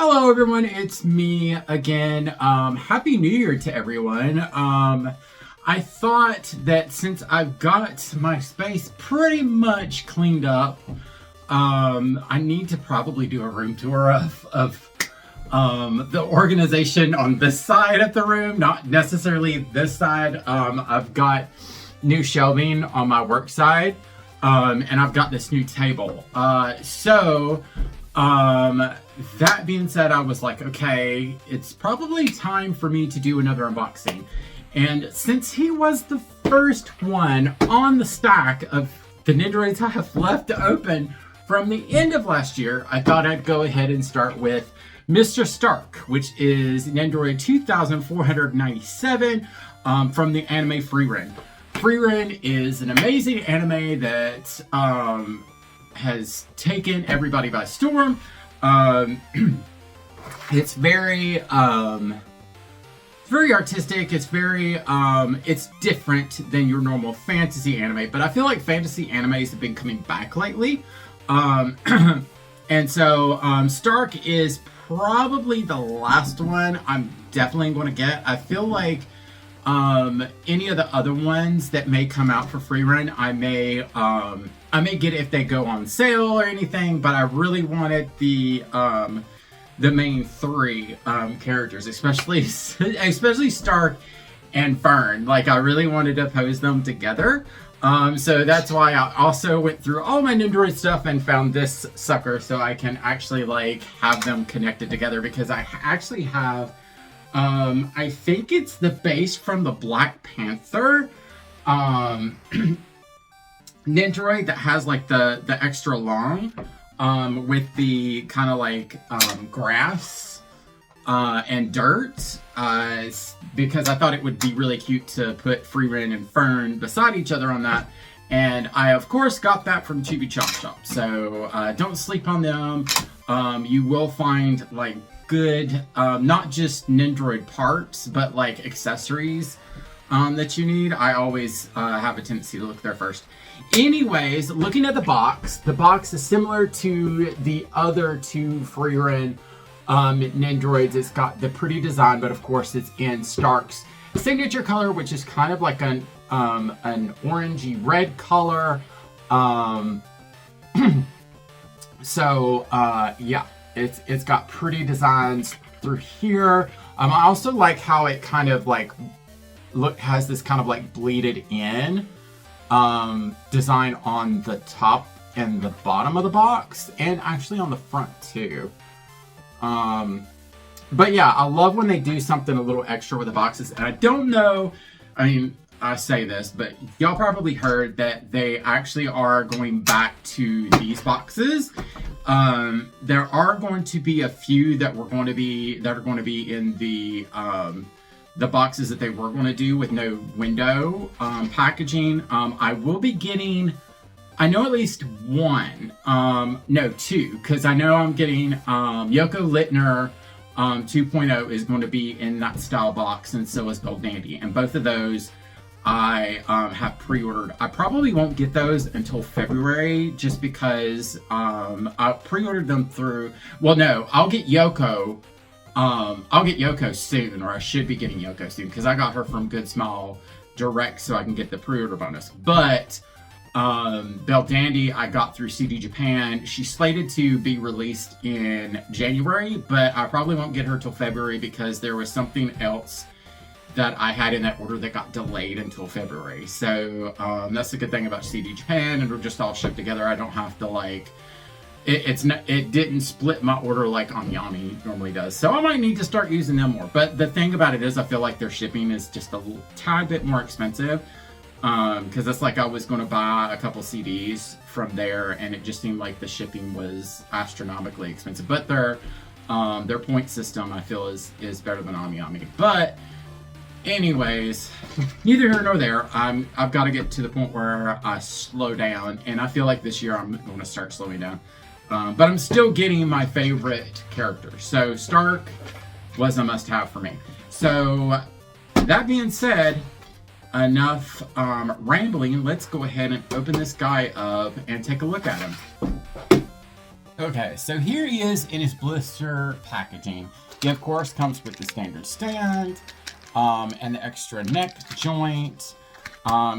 Hello everyone, it's me again. Happy New Year to everyone. I thought that since I've got my space pretty much cleaned up, I need to probably do a room tour of the organization on this side of the room, not necessarily this side. I've got new shelving on my work side, and I've got this new table. That being said, I was like, okay, it's probably time for me to do another unboxing. And since he was the first one on the stack of the Nendoroids I have left open from the end of last year, I thought I'd go ahead and start with Mr. Stark, which is Nendoroid 2497 from the anime Frieren. Frieren is an amazing anime that has taken everybody by storm. It's very artistic. It's very it's different than your normal fantasy anime, but I feel like fantasy animes have been coming back lately. And so Stark is probably the last one I'm definitely going to get. I feel like any of the other ones that may come out for Frieren, I may get it if they go on sale or anything, but I really wanted the main three characters, especially Stark and Fern. Like, I really wanted to pose them together. So that's why I also went through all my Nendoroid stuff and found this sucker so I can actually like have them connected together, because I actually have I think it's the base from the Black Panther Nendoroid that has like the extra long with the kind of like grass and dirt, because I thought it would be really cute to put Frieren and Fern beside each other on that. And I of course got that from Chibi Chop Shop, so don't sleep on them. You will find like good not just Nendoroid parts, but like accessories that you need. I always have a tendency to look there first. Anyways, looking at the box is similar to the other two Frieren Nendoroids. It's got the pretty design, but of course it's in Stark's signature color, which is kind of like an orangey red color. Yeah, it's got pretty designs through here. I also like how it kind of like has this kind of like bleeded in design on the top and the bottom of the box, and actually on the front too. But yeah, I love when they do something a little extra with the boxes. And I don't know, I mean, I say this, but y'all probably heard that they actually are going back to these boxes. There are going to be a few that are going to be in the boxes that they were going to do with no window packaging. I will be getting, I know at least one, no, two, because I know I'm getting Yoko Littner 2.0 is going to be in that style box, and so is Gold Dandy, and both of those I have pre-ordered. I probably won't get those until February, just because I pre-ordered them through, well, no, I'll get Yoko soon, or I should be getting Yoko soon, because I got her from Good Smile direct so I can get the pre-order bonus. But Belle Dandy I got through CD Japan. She's slated to be released in January, but I probably won't get her till February, because there was something else that I had in that order that got delayed until February. So that's the good thing about CD Japan, and we're just all shipped together. I don't have to like, it didn't split my order like Amiyami normally does. So I might need to start using them more. But the thing about it is, I feel like their shipping is just a tad bit more expensive. Because it's like I was going to buy a couple CDs from there, and it just seemed like the shipping was astronomically expensive. But their point system, I feel, is better than Amiyami. But anyways, neither here nor there. I've got to get to the point where I slow down, and I feel like this year I'm going to start slowing down. But I'm still getting my favorite characters. So Stark was a must-have for me. So that being said, enough rambling. Let's go ahead and open this guy up and take a look at him. Okay, so here he is in his blister packaging. He of course comes with the standard stand, and the extra neck joint.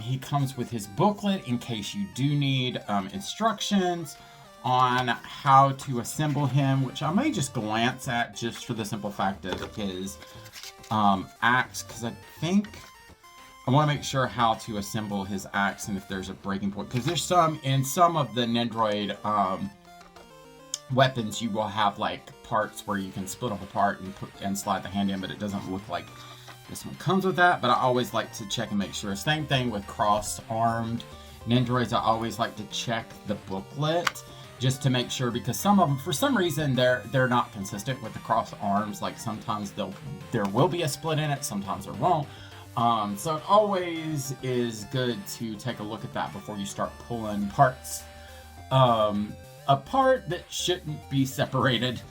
He comes with his booklet in case you do need instructions on how to assemble him, which I may just glance at just for the simple fact of his axe, because I think I want to make sure how to assemble his axe and if there's a breaking point, because there's some of the Nendoroid weapons you will have like parts where you can split them apart and slide the hand in, but it doesn't look like this one comes with that. But I always like to check and make sure. Same thing with cross-armed Nendoroids. I always like to check the booklet just to make sure, because some of them, for some reason, they're not consistent with the cross arms. Like sometimes there will be a split in it, sometimes there won't. So it always is good to take a look at that before you start pulling parts apart that shouldn't be separated.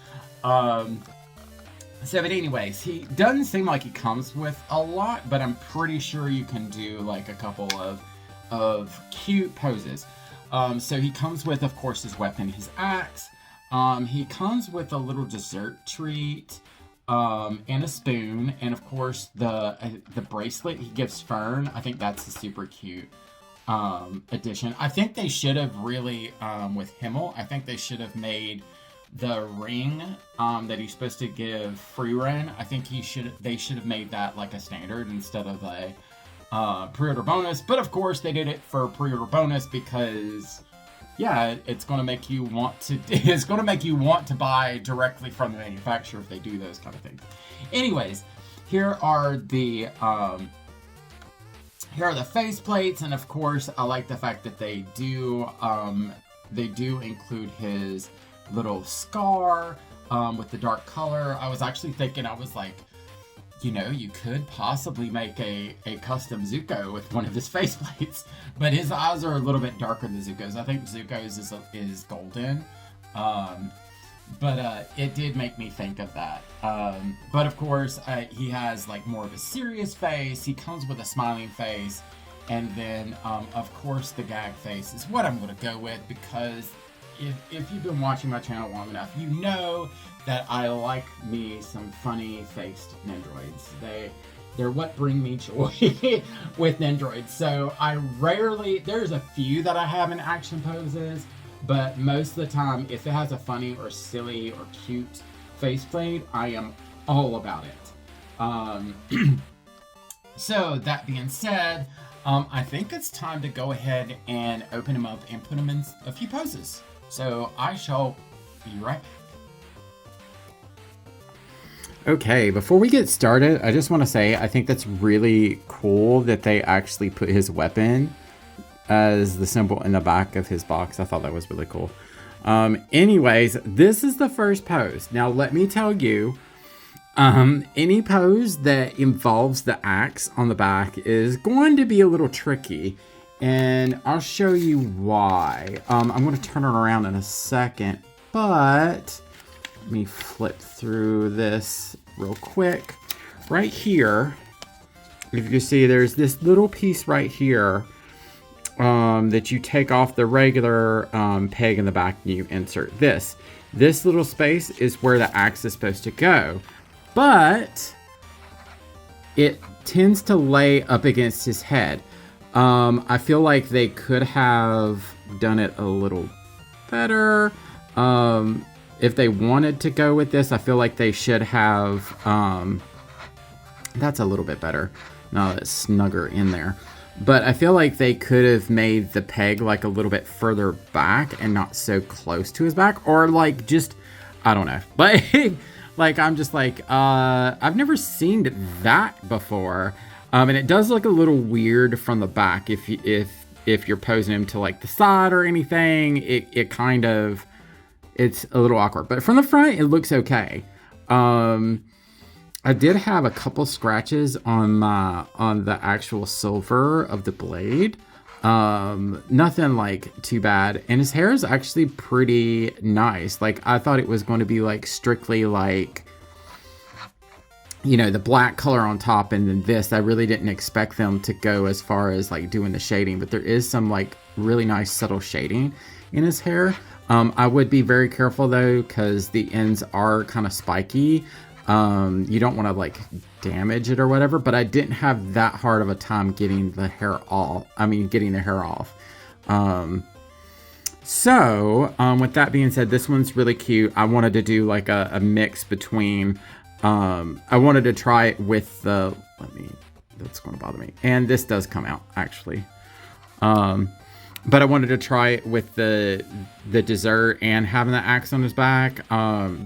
So, but anyways, he doesn't seem like he comes with a lot, but I'm pretty sure you can do like a couple of cute poses. So he comes with, of course, his weapon, his axe. He comes with a little dessert treat, and a spoon, and of course the bracelet he gives Fern. I think that's a super cute addition. I think they should have really, with Himmel, I think they should have made the ring that he's supposed to give Frieren. I think they should have made that like a standard instead of a pre-order bonus. But of course they did it for pre-order bonus because yeah, it's going to make you want to buy directly from the manufacturer if they do those kind of things. Anyways, here are the face plates, and of course I like the fact that they do include his little scar with the dark color. I was actually thinking, I was like, you know, you could possibly make a custom Zuko with one of his faceplates, but his eyes are a little bit darker than Zuko's. I think Zuko's is golden, but it did make me think of that. But of course, he has like more of a serious face. He comes with a smiling face, and then of course the gag face is what I'm going to go with, because if you've been watching my channel long enough, you know that I like me some funny-faced Nendoroids. They're what bring me joy with Nendoroids. So there's a few that I have in action poses, but most of the time, if it has a funny or silly or cute faceplate, I am all about it. So that being said, I think it's time to go ahead and open him up and put him in a few poses. So I shall be right back. Okay, before we get started, I just want to say I think that's really cool that they actually put his weapon as the symbol in the back of his box. I thought that was really cool. Anyways, this is the first pose. Now let me tell you, any pose that involves the axe on the back is going to be a little tricky. And I'll show you why. I'm going to turn it around in a second, but let me flip through this real quick. Right here, if you see, there's this little piece right here that you take off the regular peg in the back and you insert this. This little space is where the axe is supposed to go, but it tends to lay up against his head. I feel like they could have done it a little better. If they wanted to go with this, I feel like they should have, that's a little bit better. Now it's snugger in there. But I feel like they could have made the peg like a little bit further back and not so close to his back. Or like just, I don't know. But like, I'm just like, I've never seen that before. And it does look a little weird from the back if you're posing him to like the side or anything. It kind of, it's a little awkward. But from the front, it looks okay. I did have a couple scratches on the actual silver of the blade. Nothing like too bad. And his hair is actually pretty nice. Like I thought it was going to be like strictly like, you know, the black color on top and then this. I really didn't expect them to go as far as like doing the shading, but there is some like really nice subtle shading in his hair. I would be very careful though, because the ends are kind of spiky. You don't want to like damage it or whatever, but I didn't have that hard of a time getting the hair off. Getting the hair off. With that being said, this one's really cute. I wanted to do like a mix between, I wanted to try it with the, that's going to bother me. And this does come out actually. But I wanted to try it with the dessert and having the axe on his back.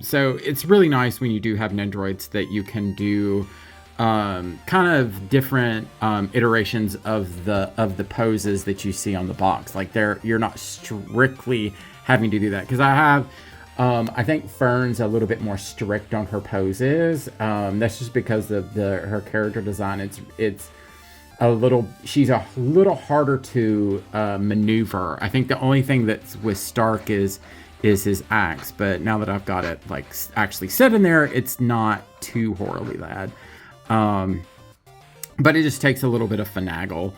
So it's really nice when you do have Nendoroids that you can do kind of different iterations of the poses that you see on the box. Like you're not strictly having to do that, because I have I think Fern's a little bit more strict on her poses. That's just because of her character design. She's a little harder to maneuver. I think the only thing that's with Stark is his axe, but now that I've got it like actually set in there, it's not too horribly bad. But it just takes a little bit of finagle,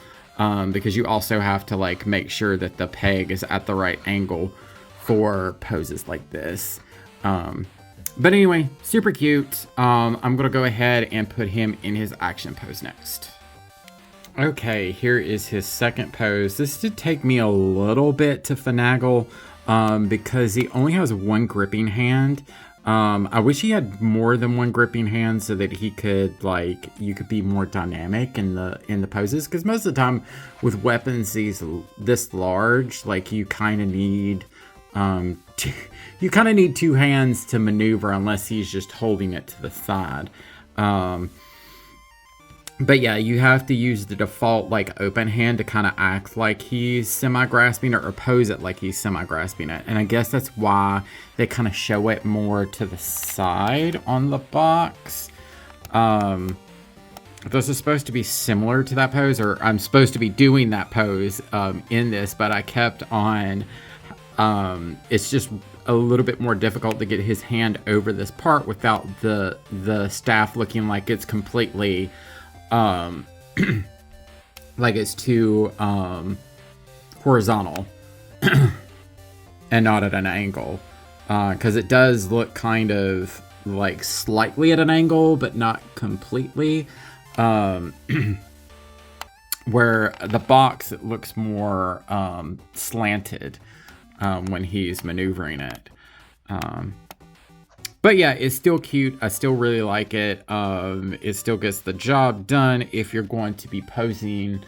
because you also have to like make sure that the peg is at the right angle for poses like this. But anyway, super cute. I'm gonna go ahead and put him in his action pose next. Okay, here is his second pose. This did take me a little bit to finagle, because he only has one gripping hand. I wish he had more than one gripping hand so that he could you could be more dynamic in the poses. Because most of the time with weapons this large, like you kind of need two hands to maneuver, unless he's just holding it to the side. But yeah, you have to use the default like open hand to kind of act like he's semi-grasping or pose it like he's semi-grasping it. And I guess that's why they kind of show it more to the side on the box. This is supposed to be similar to that pose, or I'm supposed to be doing that pose in this, but I kept on... it's just a little bit more difficult to get his hand over this part without the staff looking like it's completely... like it's too horizontal and not at an angle, because it does look kind of like slightly at an angle but not completely, where the box, it looks more slanted when he's maneuvering it. But yeah, it's still cute. I still really like it. It still gets the job done if you're going to be posing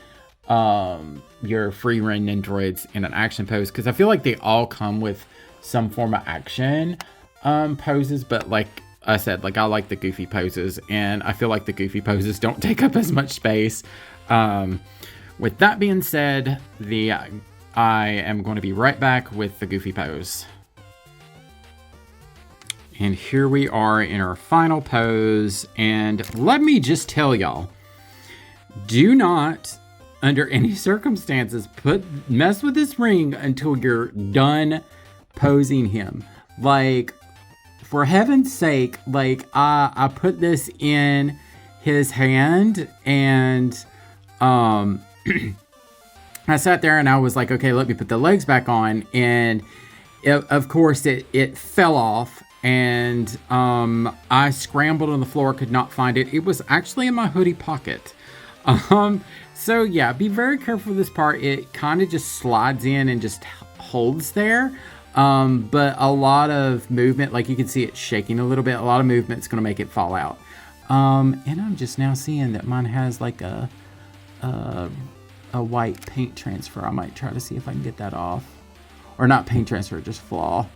your Frieren Nendoroids in an action pose. Because I feel like they all come with some form of action poses. But like I said, like I like the goofy poses. And I feel like the goofy poses don't take up as much space. With that being said, I am going to be right back with the goofy pose. And here we are in our final pose. And let me just tell y'all, do not, under any circumstances, mess with this ring until you're done posing him. Like, for heaven's sake, like, I put this in his hand, and I sat there and I was like, okay, let me put the legs back on. And of course it fell off. And I scrambled on the floor, could not find it. It was actually in my hoodie pocket. So yeah, be very careful with this part. It kind of just slides in and just holds there. But a lot of movement, like you can see it shaking a little bit. A lot of movement is going to make it fall out. And I'm just now seeing that mine has like a white paint transfer. I might try to see if I can get that off. Or not paint transfer, just flaw.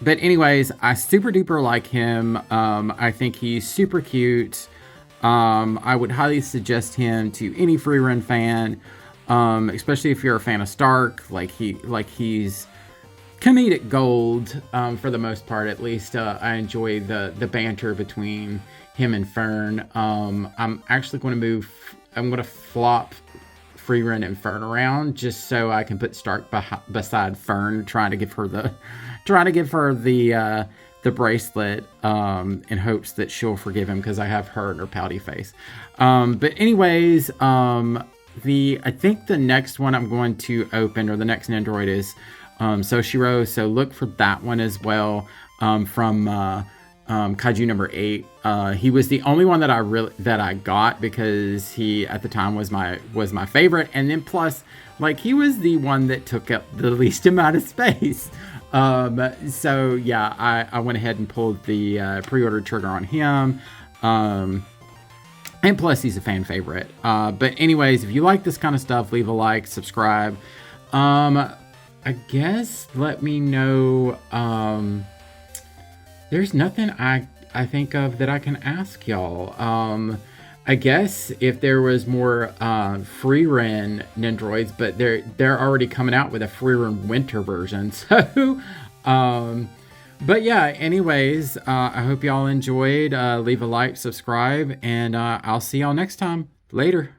But anyways, I super duper like him. I think he's super cute. I would highly suggest him to any Frieren fan, especially if you're a fan of Stark. Like he's comedic gold for the most part. At least I enjoy the banter between him and Fern. I'm actually going to I'm going to flop Frieren and Fern around just so I can put Stark beside Fern, trying to give her the bracelet in hopes that she'll forgive him, because I have her and her pouty face. But anyways, I think the next one I'm going to open, or the next Nendoroid, is Soshiro. So look for that one as well, from Kaiju number 8. He was the only one that I got, because he at the time was my favorite, and then plus, like, he was the one that took up the least amount of space. So yeah, I went ahead and pulled the pre-order trigger on him. And plus, he's a fan favorite. But anyways, if you like this kind of stuff, leave a like, subscribe. I guess let me know. There's nothing I think of that I can ask y'all. I guess if there was more Frieren Nendoroids, but they're already coming out with a Frieren winter version. So, but yeah, anyways, I hope y'all enjoyed. Leave a like, subscribe, and I'll see y'all next time. Later.